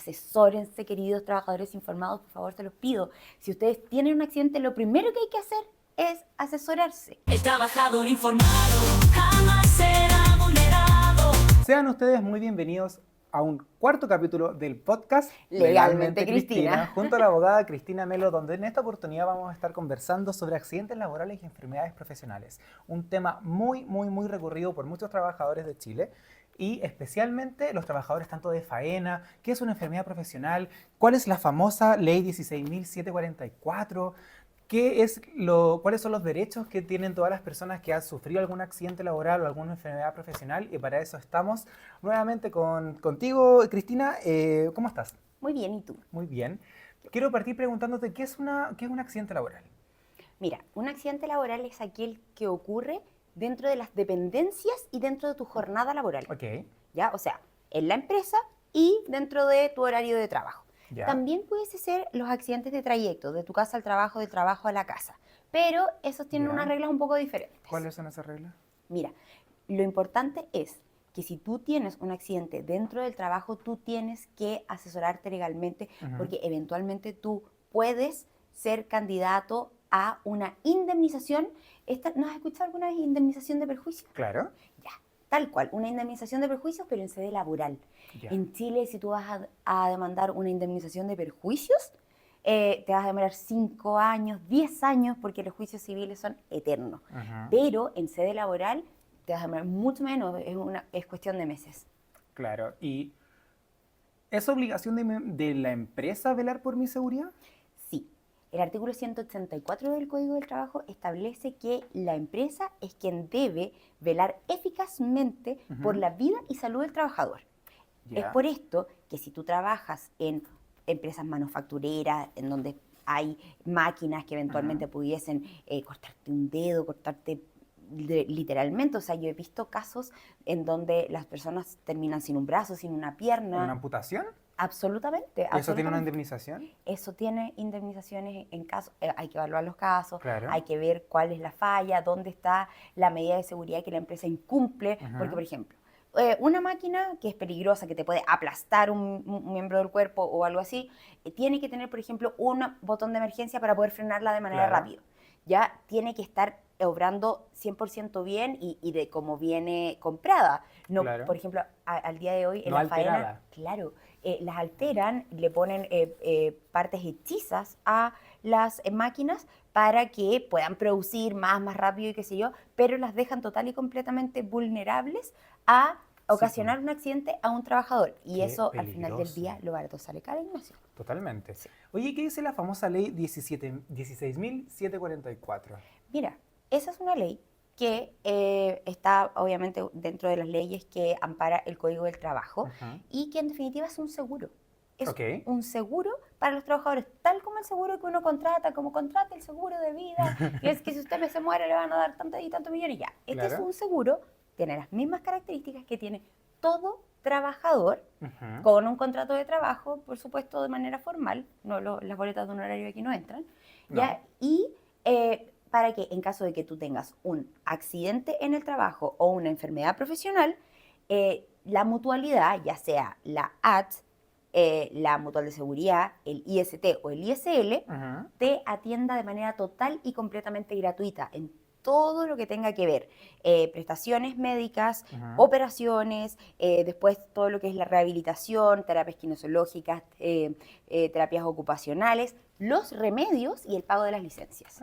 asesórense, queridos trabajadores informados, por favor, se los pido. Si ustedes tienen un accidente, lo primero que hay que hacer es asesorarse. El trabajador informado jamás será vulnerado. Sean ustedes muy bienvenidos a un cuarto capítulo del podcast Legalmente Cristina, junto a la abogada Cristina Melo, donde en esta oportunidad vamos a estar conversando sobre accidentes laborales y enfermedades profesionales. Un tema muy recurrido por muchos trabajadores de Chile y especialmente los trabajadores tanto de faena, qué es una enfermedad profesional, cuál es la famosa ley 16.744, ¿cuáles son los derechos que tienen todas las personas que han sufrido algún accidente laboral o alguna enfermedad profesional? Y para eso estamos nuevamente contigo, Cristina. ¿Cómo estás? Muy bien, ¿y tú? Muy bien. Quiero partir preguntándote, ¿qué es un accidente laboral? Mira, un accidente laboral es aquel que ocurre dentro de las dependencias y dentro de tu jornada laboral. Ok. ¿Ya? O sea, en la empresa y dentro de tu horario de trabajo. Ya. También pudiese ser los accidentes de trayecto, de tu casa al trabajo, del trabajo a la casa. Pero esos tienen Ya. unas reglas un poco diferentes. ¿Cuáles son esas reglas? Mira, lo importante es que si tú tienes un accidente dentro del trabajo, tú tienes que asesorarte legalmente porque eventualmente tú puedes ser candidato a una indemnización. ¿No has escuchado alguna vez indemnización de perjuicios? Claro. Ya, tal cual, una indemnización de perjuicios, pero en sede laboral. Ya. En Chile, si tú vas a demandar una indemnización de perjuicios, te vas a demorar 5 años, 10 años, porque los juicios civiles son eternos. Pero en sede laboral te vas a demorar mucho menos, es cuestión de meses. Claro. ¿Y es obligación de la empresa velar por mi seguridad? Sí. El artículo 184 del Código del Trabajo establece que la empresa es quien debe velar eficazmente por la vida y salud del trabajador. Ya. Es por esto que si tú trabajas en empresas manufactureras, en donde hay máquinas que eventualmente pudiesen cortarte un dedo, cortarte literalmente, o sea, yo he visto casos en donde las personas terminan sin un brazo, sin una pierna. ¿Una amputación? Absolutamente. ¿Eso tiene una indemnización? Eso tiene indemnizaciones en caso, hay que evaluar los casos, Claro. hay que ver cuál es la falla, dónde está la medida de seguridad que la empresa incumple, porque por ejemplo, una máquina que es peligrosa, que te puede aplastar un miembro del cuerpo o algo así, tiene que tener, por ejemplo, un botón de emergencia para poder frenarla de manera rápida. Ya tiene que estar obrando 100% bien y de cómo viene comprada. No, Claro. Por ejemplo, al día de hoy en No la alterada. faena, claro, las alteran, le ponen partes hechizas a las máquinas para que puedan producir más rápido y qué sé yo, pero las dejan total y completamente vulnerables a ocasionar un accidente a un trabajador. Y Qué eso al final del peligroso. día lo barato sale caro, Ignacio. Totalmente. Oye, ¿qué dice la famosa ley 16.744? Mira, esa es una ley que está obviamente dentro de las leyes que ampara el Código del Trabajo y que en definitiva es un seguro. Es un seguro para los trabajadores, tal como el seguro que uno contrata, como contrata el seguro de vida, que es que si usted se muere le van a dar tantos y tantos millones ya. Este es un seguro, tiene las mismas características que tiene todo trabajador con un contrato de trabajo, por supuesto de manera formal, las boletas de un horario aquí no entran, ¿ya? Y para que en caso de que tú tengas un accidente en el trabajo o una enfermedad profesional, la mutualidad, ya sea la AT, la Mutual de Seguridad, el IST o el ISL, te atienda de manera total y completamente gratuita en todo lo que tenga que ver, prestaciones médicas, operaciones, después todo lo que es la rehabilitación, terapias kinesiológicas, terapias ocupacionales, los remedios y el pago de las licencias.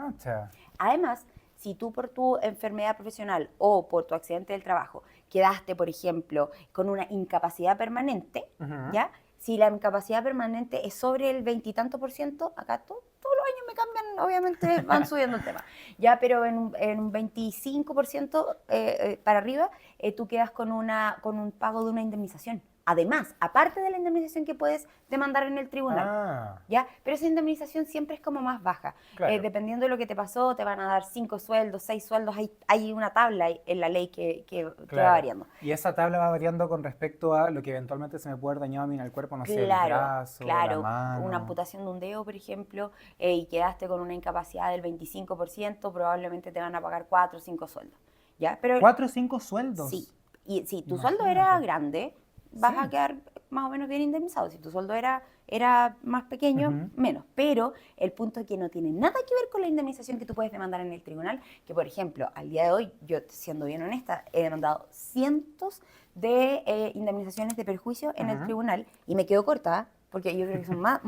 Además, si tú por tu enfermedad profesional o por tu accidente del trabajo quedaste, por ejemplo, con una incapacidad permanente, ¿ya? Si la incapacidad permanente es sobre el 20 y tanto %, acá todos los años me cambian, obviamente van subiendo el tema, ya, pero en un 25% para arriba, tú quedas con un pago de una indemnización. Además, aparte de la indemnización que puedes demandar en el tribunal, ¿ya? Pero esa indemnización siempre es como más baja. Claro. Dependiendo de lo que te pasó, te van a dar 5 sueldos, 6 sueldos. Hay una tabla en la ley que va variando. Y esa tabla va variando con respecto a lo que eventualmente se me puede haber dañado a mí en el cuerpo, no sé, el brazo, la mano. Una amputación de un dedo, por ejemplo, y quedaste con una incapacidad del 25%, probablemente te van a pagar 4 o 5 sueldos, ¿ya? Pero, ¿4 o 5 sueldos? Sí. Y si tu Imagínate. sueldo era grande, vas a quedar más o menos bien indemnizado. Si tu sueldo era más pequeño, menos. Pero el punto es que no tiene nada que ver con la indemnización que tú puedes demandar en el tribunal, que por ejemplo, al día de hoy, yo siendo bien honesta, he demandado cientos de indemnizaciones de perjuicio en el tribunal y me quedo corta, porque yo creo que son más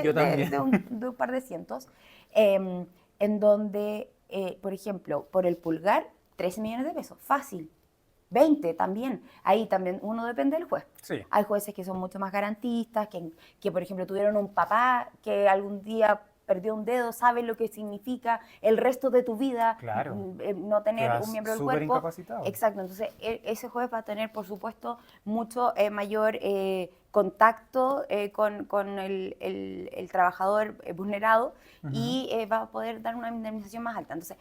Yo también. de un par de cientos, en donde, por ejemplo, por el pulgar, 13 millones de pesos, fácil. 20 también. Ahí también uno depende del juez. Sí. Hay jueces que son mucho más garantistas, que por ejemplo tuvieron un papá que algún día perdió un dedo, sabe lo que significa el resto de tu vida, Claro. No tener un miembro del súper cuerpo. incapacitado. Exacto, entonces ese juez va a tener, por supuesto, mucho mayor contacto con el trabajador vulnerado y va a poder dar una indemnización más alta. Entonces,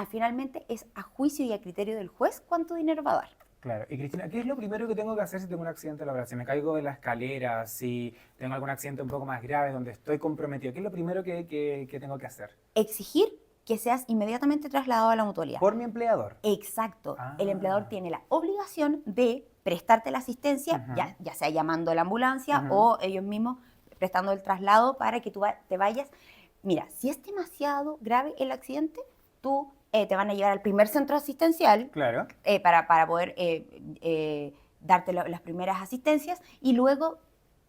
finalmente es a juicio y a criterio del juez cuánto dinero va a dar. Claro. Y Cristina, ¿qué es lo primero que tengo que hacer si tengo un accidente laboral? Si me caigo de la escalera, si tengo algún accidente un poco más grave donde estoy comprometido, ¿qué es lo primero que tengo que hacer? Exigir que seas inmediatamente trasladado a la mutualidad. Por mi empleador. Exacto. El empleador tiene la obligación de prestarte la asistencia, ya sea llamando a la ambulancia o ellos mismos prestando el traslado para que tú te vayas. Mira, si es demasiado grave el accidente, tú te van a llevar al primer centro asistencial Claro. para poder darte las primeras asistencias y luego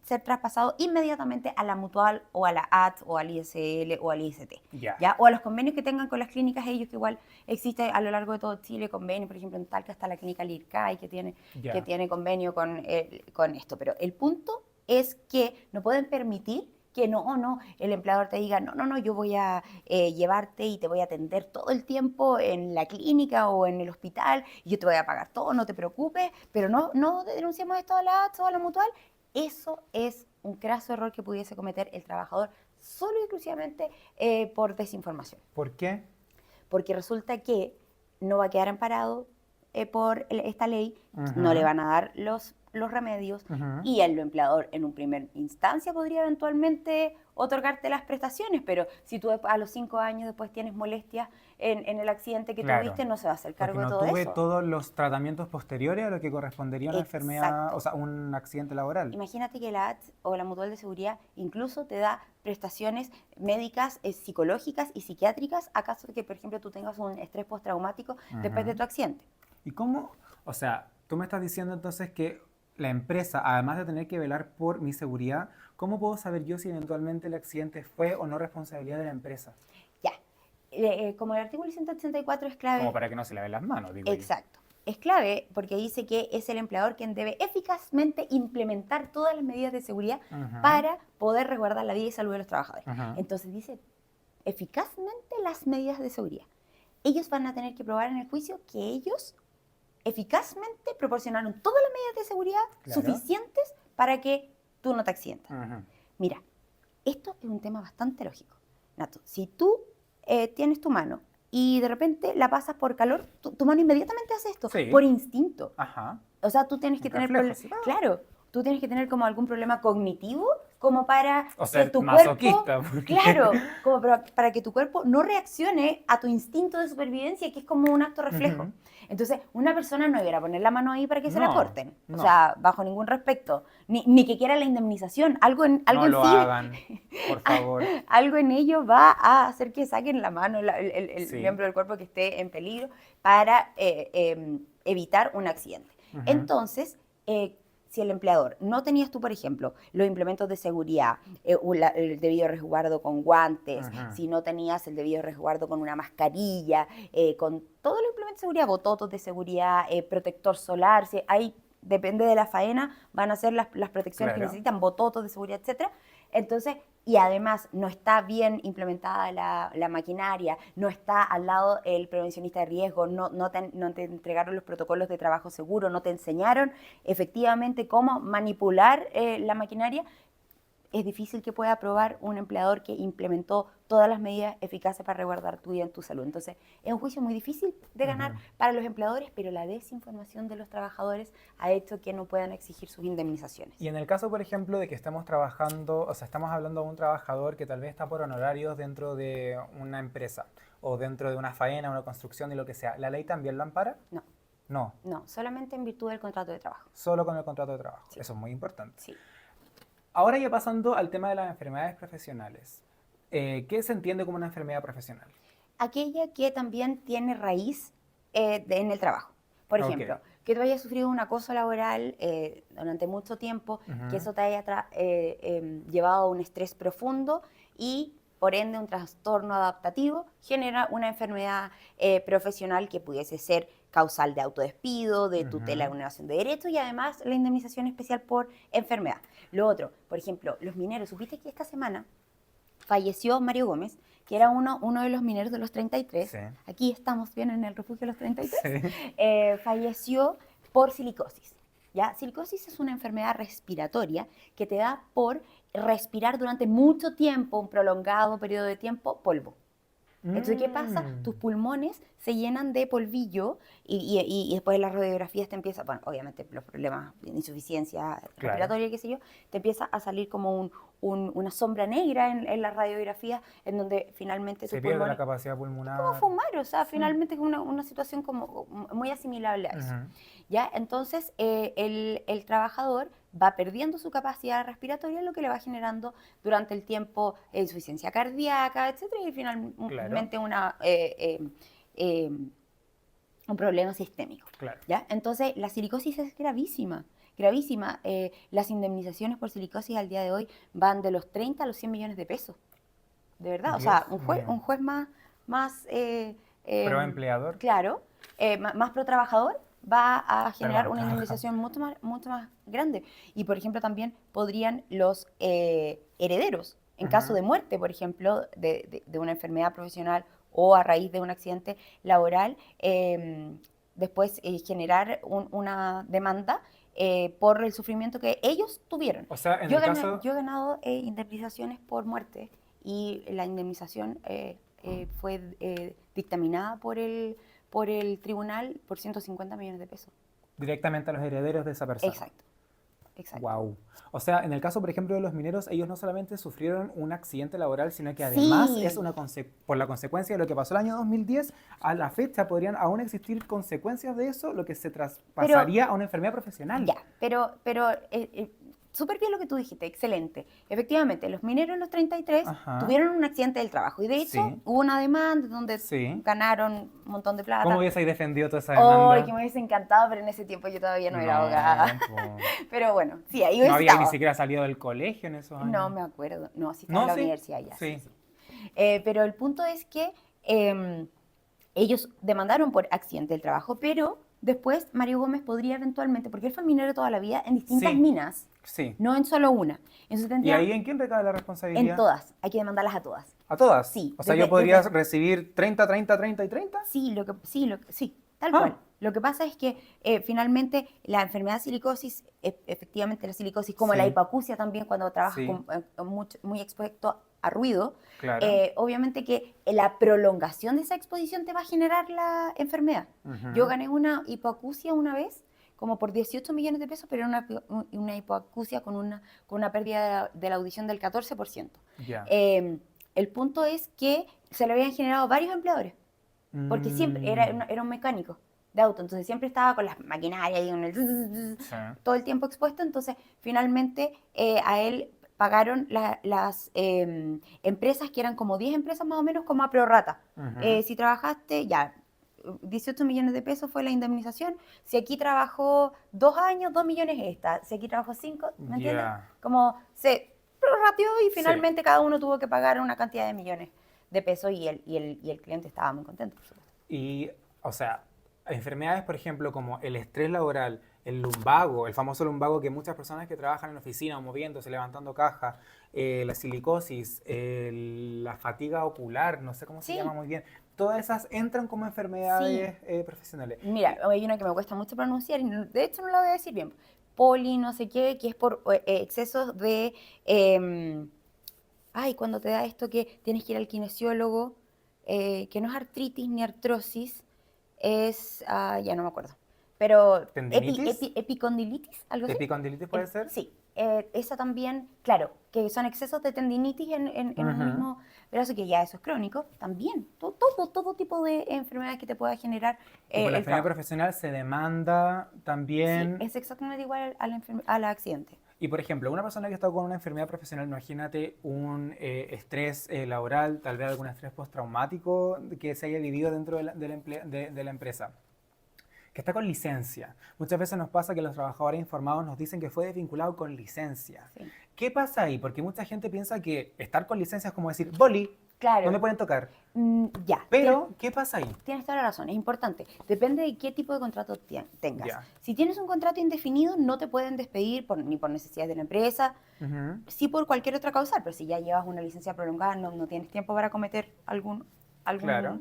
ser traspasado inmediatamente a la mutual o a la AT o al ISL o al IST. Ya. O a los convenios que tengan con las clínicas ellos, que igual existe a lo largo de todo Chile convenios, por ejemplo en Talca está la clínica Lircay que tiene convenio con esto. Pero el punto es que no pueden permitir que el empleador te diga, no, yo voy a llevarte y te voy a atender todo el tiempo en la clínica o en el hospital, y yo te voy a pagar todo, no te preocupes, pero no denunciamos esto a la AT o a la mutual. Eso es un craso error que pudiese cometer el trabajador solo y exclusivamente por desinformación. ¿Por qué? Porque resulta que no va a quedar amparado por esta ley, no le van a dar los remedios y el empleador en un primer instancia podría eventualmente otorgarte las prestaciones, pero si tú a los 5 años después tienes molestias en el accidente que tuviste, no se va a hacer cargo de todo eso. Porque no tuve todos los tratamientos posteriores a lo que correspondería a una enfermedad, o sea, un accidente laboral. Imagínate que la AT o la Mutual de Seguridad incluso te da prestaciones médicas, psicológicas y psiquiátricas a caso de que, por ejemplo, tú tengas un estrés postraumático después de tu accidente. ¿Y cómo? O sea, tú me estás diciendo entonces que la empresa, además de tener que velar por mi seguridad, ¿cómo puedo saber yo si eventualmente el accidente fue o no responsabilidad de la empresa? Ya, como el artículo 184 es clave. Como para que no se laven las manos, digo. Exacto. Es clave porque dice que es el empleador quien debe eficazmente implementar todas las medidas de seguridad para poder resguardar la vida y salud de los trabajadores. Entonces dice eficazmente las medidas de seguridad. Ellos van a tener que probar en el juicio que ellos eficazmente proporcionaron todas las medidas de seguridad suficientes para que tú no te accidentas. Mira, esto es un tema bastante lógico. Nato, si tú tienes tu mano y de repente la pasas por calor, tu mano inmediatamente hace esto, por instinto. O sea, tú tienes que tener... Claro, tú tienes que tener como algún problema cognitivo como para que tu cuerpo... Claro, como para que tu cuerpo no reaccione a tu instinto de supervivencia, que es como un acto reflejo. Entonces, una persona no deberá poner la mano ahí para que se la corten. O sea, bajo ningún respecto. Ni que quiera la indemnización. Algo en lo hagan, por favor. Algo en ello va a hacer que saquen la mano, el miembro del cuerpo que esté en peligro para evitar un accidente. Entonces, si el empleador no tenías tú, por ejemplo, los implementos de seguridad, el debido resguardo con guantes, si no tenías el debido resguardo con una mascarilla, con todos los implementos de seguridad, bototos de seguridad, protector solar, si hay, depende de la faena, van a ser las protecciones que necesitan, bototos de seguridad, etcétera. Entonces, y además no está bien implementada la maquinaria, no está al lado el prevencionista de riesgo, no te entregaron los protocolos de trabajo seguro, no te enseñaron efectivamente cómo manipular la maquinaria, es difícil que pueda aprobar un empleador que implementó todas las medidas eficaces para resguardar tu vida y tu salud. Entonces, es un juicio muy difícil de ganar para los empleadores, pero la desinformación de los trabajadores ha hecho que no puedan exigir sus indemnizaciones. Y en el caso, por ejemplo, de que estemos trabajando, o sea, estamos hablando de un trabajador que tal vez está por honorarios dentro de una empresa o dentro de una faena, una construcción y lo que sea, ¿la ley también lo ampara? No. No. No, solamente en virtud del contrato de trabajo. Solo con el contrato de trabajo. Sí. Eso es muy importante. Sí. Ahora ya pasando al tema de las enfermedades profesionales. ¿Qué se entiende como una enfermedad profesional? Aquella que también tiene raíz en el trabajo. Por ejemplo, que tú hayas sufrido un acoso laboral durante mucho tiempo, que eso te haya llevado a un estrés profundo y, por ende, un trastorno adaptativo, genera una enfermedad profesional que pudiese ser causal de autodespido, de tutela de vulneración de derechos y además la indemnización especial por enfermedad. Lo otro, por ejemplo, los mineros. ¿Supiste que esta semana falleció Mario Gómez, que era uno de los mineros de los 33? Sí. Aquí estamos bien en el refugio de los 33. Sí. Falleció por silicosis. ¿Ya? Silicosis es una enfermedad respiratoria que te da por respirar durante mucho tiempo, un prolongado periodo de tiempo, polvo. Entonces, ¿qué pasa? Tus pulmones se llenan de polvillo y después en las radiografías te empieza, bueno, obviamente los problemas de insuficiencia respiratoria, qué sé yo, te empieza a salir como una sombra negra en las radiografías en donde finalmente tus Se pierde pulmones... la capacidad pulmonar. Es como fumar, o sea, finalmente es una situación como muy asimilable a eso. ¿Ya? Entonces, el trabajador va perdiendo su capacidad respiratoria, lo que le va generando durante el tiempo insuficiencia cardíaca, etcétera, y finalmente un problema sistémico. Claro. ¿Ya? Entonces, la silicosis es gravísima, gravísima. Las indemnizaciones por silicosis al día de hoy van de los 30 a los 100 millones de pesos. De verdad, o sea, un juez más pro empleador. Claro, más pro trabajador va a generar una indemnización mucho más grande. Y, por ejemplo, también podrían los herederos, en caso de muerte, por ejemplo, de una enfermedad profesional o a raíz de un accidente laboral, después generar una demanda por el sufrimiento que ellos tuvieron. O sea, yo he ganado indemnizaciones por muerte y la indemnización fue dictaminada por el tribunal por 150 millones de pesos. Directamente a los herederos de esa persona. Exacto. Wow. O sea, en el caso, por ejemplo, de los mineros, ellos no solamente sufrieron un accidente laboral, sino que además es por la consecuencia de lo que pasó el año 2010, a la fecha podrían aún existir consecuencias de eso, lo que se traspasaría a una enfermedad profesional. Ya, pero súper bien lo que tú dijiste, excelente. Efectivamente, los mineros en los 33 tuvieron un accidente del trabajo y de hecho hubo una demanda donde ganaron un montón de plata. ¿Cómo hubieseis defendido toda esa demanda? Que me hubiese encantado, pero en ese tiempo yo todavía no era abogada. Pero bueno, sí, ahí hubiese ¿No había ni siquiera salido del colegio en esos años? No me acuerdo, no, sí estaba en la universidad ya. Sí. Pero el punto es que ellos demandaron por accidente del trabajo, pero después Mario Gómez podría eventualmente, porque él fue minero toda la vida en distintas minas, no en solo una. Entonces, ¿y ahí en quién recae la responsabilidad? En todas, hay que demandarlas a todas. ¿A todas? Sí. O sea, ¿yo podría recibir 30, 30, 30 y 30? Sí, tal cual. Lo que pasa es que finalmente la enfermedad de silicosis, efectivamente la silicosis, como la hipoacusia también cuando trabajas muy expuesto a ruido, obviamente que la prolongación de esa exposición te va a generar la enfermedad. Yo gané una hipoacusia una vez, como por 18 millones de pesos, pero era una hipoacusia con una pérdida de la audición del 14%. El punto es que se lo habían generado varios empleadores, porque siempre era un mecánico de auto, entonces siempre estaba con las maquinarias y todo el tiempo expuesto, entonces finalmente a él pagaron las empresas, que eran como 10 empresas más o menos, como a prorrata. Si trabajaste, 18 millones de pesos fue la indemnización. Si aquí trabajó 2 años, 2 millones esta. Si aquí trabajó 5, ¿me entiendes? Como se prorrateó y finalmente cada uno tuvo que pagar una cantidad de millones de pesos y el cliente estaba muy contento, por supuesto. Y, o sea, enfermedades, por ejemplo, como el estrés laboral, el lumbago, el famoso lumbago que muchas personas que trabajan en oficina, moviéndose, levantando caja, la silicosis, la fatiga ocular, no sé cómo se llama muy bien, todas esas entran como enfermedades profesionales. Mira, hay una que me cuesta mucho pronunciar y de hecho no la voy a decir bien. Poli, no sé qué, que es por excesos de... cuando te da esto que tienes que ir al kinesiólogo, que no es artritis ni artrosis, es... ya no me acuerdo. Pero epicondilitis, algo así. ¿Epicondilitis puede ser? Sí. Esa también, claro, que son excesos de tendinitis en un mismo brazo, que ya eso es crónico, también. Todo tipo de enfermedades que te pueda generar Y por la el enfermedad trabajo. profesional se demanda también. Sí, es exactamente igual al accidente. Y por ejemplo, una persona que está con una enfermedad profesional, imagínate un estrés laboral, tal vez algún estrés postraumático que se haya vivido dentro de la empresa, que está con licencia. Muchas veces nos pasa que los trabajadores informados nos dicen que fue desvinculado con licencia. Sí. ¿Qué pasa ahí? Porque mucha gente piensa que estar con licencia es como decir, boli, Claro. no me pueden tocar. Ya. Pero, ¿qué pasa ahí? Tienes toda la razón, es importante. Depende de qué tipo de contrato tengas. Ya. Si tienes un contrato indefinido, no te pueden despedir ni por necesidades de la empresa, Ujú. sí por cualquier otra causa, pero si ya llevas una licencia prolongada, no tienes tiempo para cometer Claro.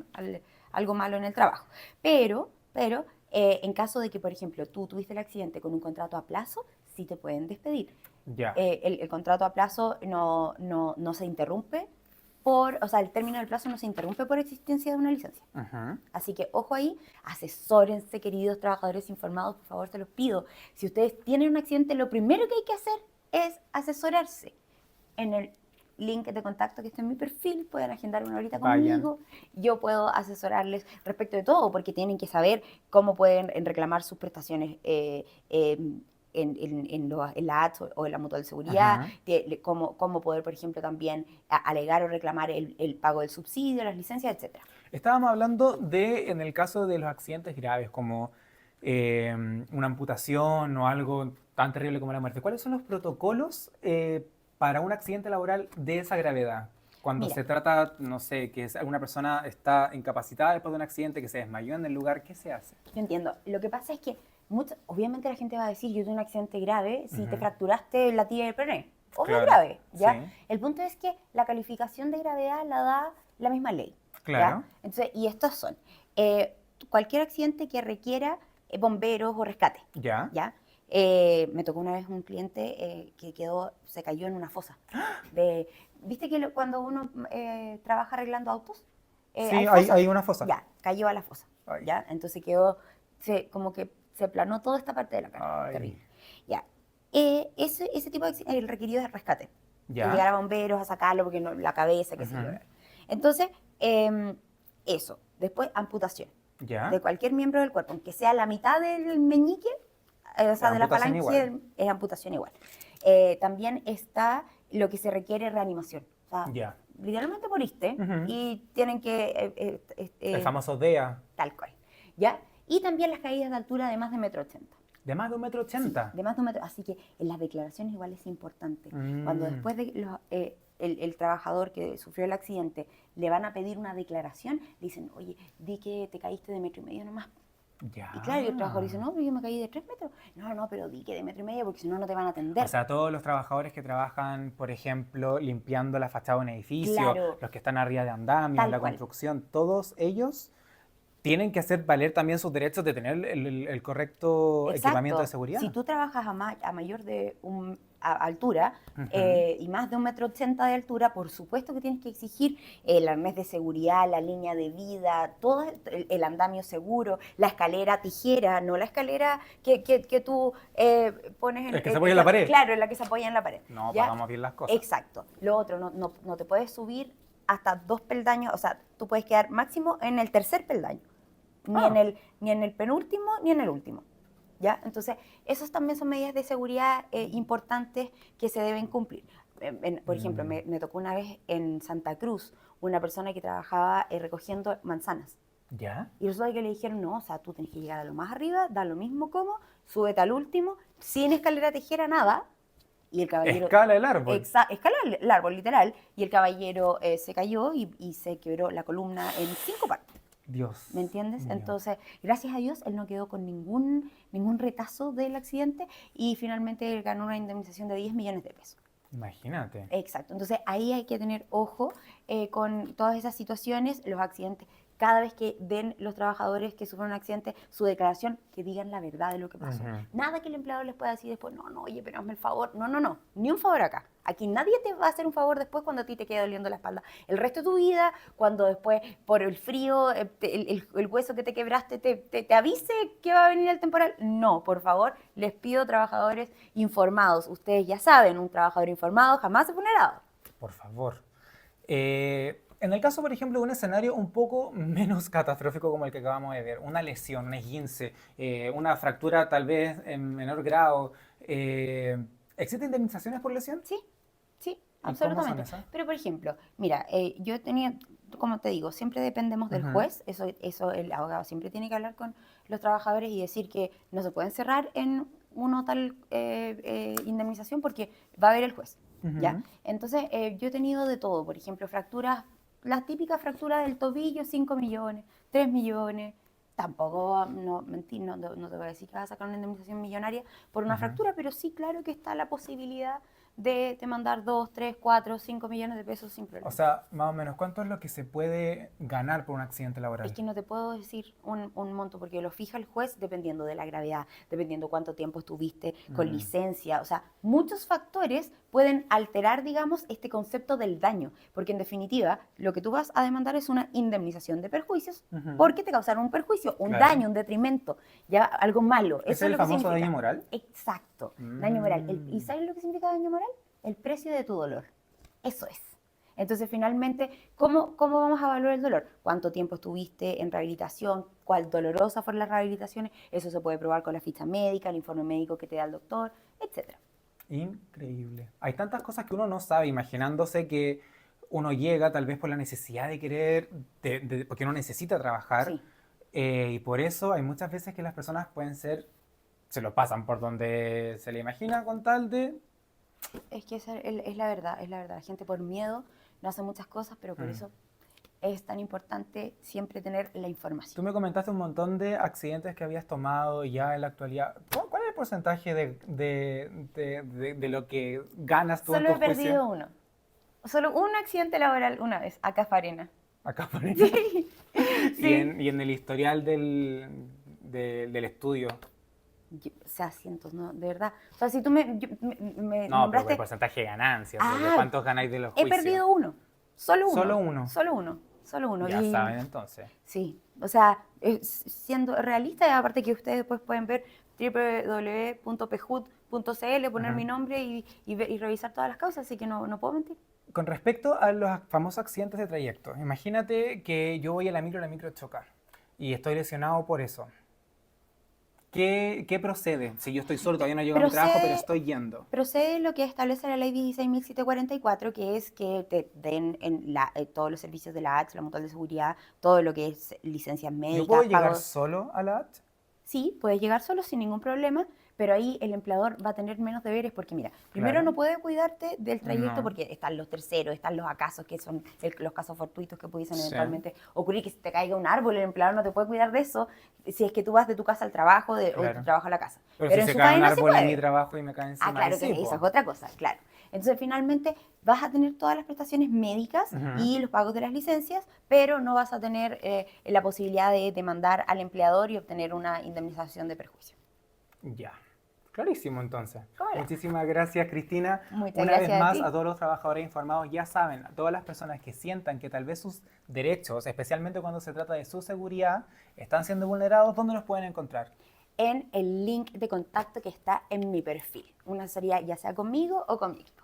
algo malo en el trabajo. Pero en caso de que, por ejemplo, tú tuviste el accidente con un contrato a plazo, sí te pueden despedir. Ya. El contrato a plazo no se interrumpe o sea, el término del plazo no se interrumpe por existencia de una licencia. Ujú. Así que, ojo ahí, asesórense, queridos trabajadores informados, por favor, se los pido. Si ustedes tienen un accidente, lo primero que hay que hacer es asesorarse. En el link de contacto que está en mi perfil, pueden agendar una horita Vayan. conmigo. Yo puedo asesorarles respecto de todo, porque tienen que saber cómo pueden reclamar sus prestaciones en la ATS o en la Mutual de Seguridad, Ajá. cómo poder, por ejemplo, también alegar o reclamar el pago del subsidio, las licencias, etc. Estábamos hablando de, en el caso de los accidentes graves, como una amputación o algo tan terrible como la muerte. ¿Cuáles son los protocolos para un accidente laboral de esa gravedad? Cuando Mira. se trata, no sé, que alguna persona está incapacitada después de un accidente, que se desmayó en el lugar, ¿qué se hace? Yo entiendo. Lo que pasa es que obviamente la gente va a decir, yo tuve un accidente grave si te Ujú. fracturaste la tibia del peroné. Obvio Claro, grave, ¿ya? sí. El punto es que la calificación de gravedad la da la misma ley. ¿ya? Claro. Entonces, y estos son cualquier accidente que requiera bomberos o rescate. Ya. ¿Ya? Me tocó una vez un cliente que se cayó en una fosa. ¿Viste que cuando uno trabaja arreglando autos? Sí, fosas? hay una fosa. Ya, cayó a la fosa. Ay. ¿Ya? Entonces como que se planó toda esta parte de la cara. Ay. Terrible. Ya. Ese tipo de el requerido de rescate. Ya. Que llegar a bomberos a sacarlo porque la cabeza, qué sé yo. Ujú. Entonces, eso. Después, amputación. Ya. De cualquier miembro del cuerpo, aunque sea la mitad del meñique, o sea, de la Amputación falange, igual. es amputación igual. También está lo que se requiere reanimación. O sea, Ya. literalmente moriste Ujú. y tienen que... El famoso DEA. Tal cual. ¿Ya? Y también las caídas de altura de más de 1,80 m. De más de 1,80 m. De más de 1 metro. Así que en las declaraciones igual es importante. Cuando después de el trabajador que sufrió el accidente le van a pedir una declaración, le dicen, oye, di que te caíste de 1,5 m nomás. Ya. Y claro, y el trabajador dice, no, pero yo me caí de 3 metros. No, pero di que de 1,5 m porque si no, no te van a atender. O sea, todos los trabajadores que trabajan, por ejemplo, limpiando la fachada de un edificio, Claro. los que están arriba de andamios, Tal la cual. construcción, todos ellos tienen que hacer valer también sus derechos de tener el correcto equipamiento de seguridad. Si tú trabajas a mayor de altura y más de 1,80 m de altura, por supuesto que tienes que exigir el arnés de seguridad, la línea de vida, todo el andamio seguro, la escalera tijera, no la escalera que tú pones en... El que se apoya en la pared. Claro, en la que se apoya en la pared. No, ¿ya? pagamos bien las cosas. Exacto. Lo otro, no te puedes subir hasta 2 peldaños, o sea, tú puedes quedar máximo en el tercer peldaño, ni en el penúltimo ni en el último. ¿Ya? Entonces, esas también son medidas de seguridad importantes que se deben cumplir. Por ejemplo, me tocó una vez en Santa Cruz una persona que trabajaba recogiendo manzanas. ¿Ya? Y resulta que le dijeron, no, o sea, tú tienes que llegar a lo más arriba, da lo mismo como, súbete al último, sin escalera tijera, nada. Y el caballero... Escala el árbol. Escala el árbol, literal. Y el caballero se cayó y se quebró la columna en 5 partes. Dios. ¿Me entiendes? mío. Entonces, gracias a Dios, él no quedó con ningún retazo del accidente y finalmente él ganó una indemnización de 10 millones de pesos. Imagínate. Exacto. Entonces, ahí hay que tener ojo con todas esas situaciones, los accidentes. Cada vez que den los trabajadores que sufren un accidente su declaración, que digan la verdad de lo que pasó. Ujú. Nada que el empleador les pueda decir después, no, oye, pero hazme el favor. No, ni un favor acá. Aquí nadie te va a hacer un favor después cuando a ti te quede doliendo la espalda. El resto de tu vida, cuando después por el frío, el hueso que te quebraste te avise que va a venir el temporal. No, por favor, les pido trabajadores informados. Ustedes ya saben, un trabajador informado jamás es vulnerado. Por favor. En el caso, por ejemplo, de un escenario un poco menos catastrófico como el que acabamos de ver, una lesión, un esguince, una fractura tal vez en menor grado, ¿existen indemnizaciones por lesión? Sí, sí, ¿Y cómo absolutamente. son esas? Pero, por ejemplo, mira, yo tenía, como te digo, siempre dependemos del juez. Eso el abogado siempre tiene que hablar con los trabajadores y decir que no se pueden cerrar en una tal indemnización porque va a haber el juez. ¿Ya? Entonces, yo he tenido de todo. Por ejemplo, fracturas, la típica fractura del tobillo, 5 millones, 3 millones. Tampoco, no, mentir, no te voy a decir que vas a sacar una indemnización millonaria por una fractura, pero sí, claro que está la posibilidad de mandar 2, 3, 4, 5 millones de pesos sin problema. O sea, más o menos, ¿cuánto es lo que se puede ganar por un accidente laboral? Es que no te puedo decir un monto porque lo fija el juez dependiendo de la gravedad, dependiendo cuánto tiempo estuviste con licencia. O sea, muchos factores pueden alterar, digamos, este concepto del daño. Porque en definitiva, lo que tú vas a demandar es una indemnización de perjuicios porque te causaron un perjuicio, un daño, un detrimento, ya algo malo. ¿Es el famoso daño moral? Exacto, daño moral. ¿Y sabes lo que significa daño moral? El precio de tu dolor. Eso es. Entonces, finalmente, ¿cómo vamos a evaluar el dolor? ¿Cuánto tiempo estuviste en rehabilitación? ¿Cuál dolorosa fueron las rehabilitaciones? Eso se puede probar con la ficha médica, el informe médico que te da el doctor, etc. Increíble. Hay tantas cosas que uno no sabe, imaginándose que uno llega tal vez por la necesidad de querer, porque uno necesita trabajar. Sí. Y por eso hay muchas veces que las personas pueden ser, se lo pasan por donde se le imagina con tal de... Es que esa es la verdad, es la verdad. La gente por miedo no hace muchas cosas, pero por eso es tan importante siempre tener la información. Tú me comentaste un montón de accidentes que habías tomado ya en la actualidad. ¿Cuál es el porcentaje de lo que ganas tú en tu Solo he juicio? perdido uno. Solo un accidente laboral una vez, acá Farena. Acá por ahí. Sí. Y en el historial del estudio. O sea, cientos, ¿no? De verdad. O sea, si tú me No, nombraste... pero el porcentaje de ganancias. ¿De Ah, cuántos ganáis de los he juicios? perdido uno. Solo uno. Solo uno. Solo uno. Solo uno. Ya Y- saben entonces. Sí. O sea, siendo realista, y aparte que ustedes después pueden ver www.pejut.cl, poner mi nombre y revisar todas las causas, así que no puedo mentir. Con respecto a los famosos accidentes de trayecto, imagínate que yo voy a la micro choca y estoy lesionado por eso. ¿Qué procede? Si yo estoy solo, todavía no llego a mi trabajo, pero estoy yendo. Procede lo que establece la ley 16.744, que es que te den todos los servicios de la ACH, la Mutual de Seguridad, todo lo que es licencias médicas. ¿Yo puedo llegar pagos. solo a la AT? Sí, puedes llegar solo sin ningún problema, pero ahí el empleador va a tener menos deberes porque, mira, primero Claro. no puede cuidarte del trayecto No. porque están los terceros, están los acasos, que son los casos fortuitos que pudiesen Sí. eventualmente ocurrir, que se te caiga un árbol, el empleador no te puede cuidar de eso si es que tú vas de tu casa al trabajo o de Claro. tu trabajo a la casa. Pero en si se su cae un cadena sí árbol en puede. mi trabajo y me cae encima, Ah, claro, ahí sí, que po. esa es otra cosa, claro. Entonces, finalmente, vas a tener todas las prestaciones médicas y los pagos de las licencias, pero no vas a tener la posibilidad de demandar al empleador y obtener una indemnización de perjuicio. Ya. Clarísimo, entonces. ¿Cómo no? Muchísimas gracias, Cristina. Muchas Una gracias vez a más, ti. a todos los trabajadores informados, ya saben, a todas las personas que sientan que tal vez sus derechos, especialmente cuando se trata de su seguridad, están siendo vulnerados, ¿dónde los pueden encontrar? En el link de contacto que está en mi perfil. Una sería ya sea conmigo o con mi equipo.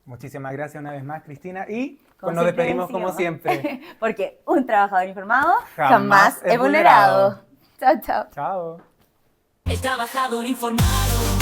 Muchísimas gracias una vez más, Cristina. Y Como pues nos siempre despedimos como decíamos. siempre. Porque un trabajador informado Jamás jamás es es vulnerado. Chao, chao. Chao. El trabajador informado.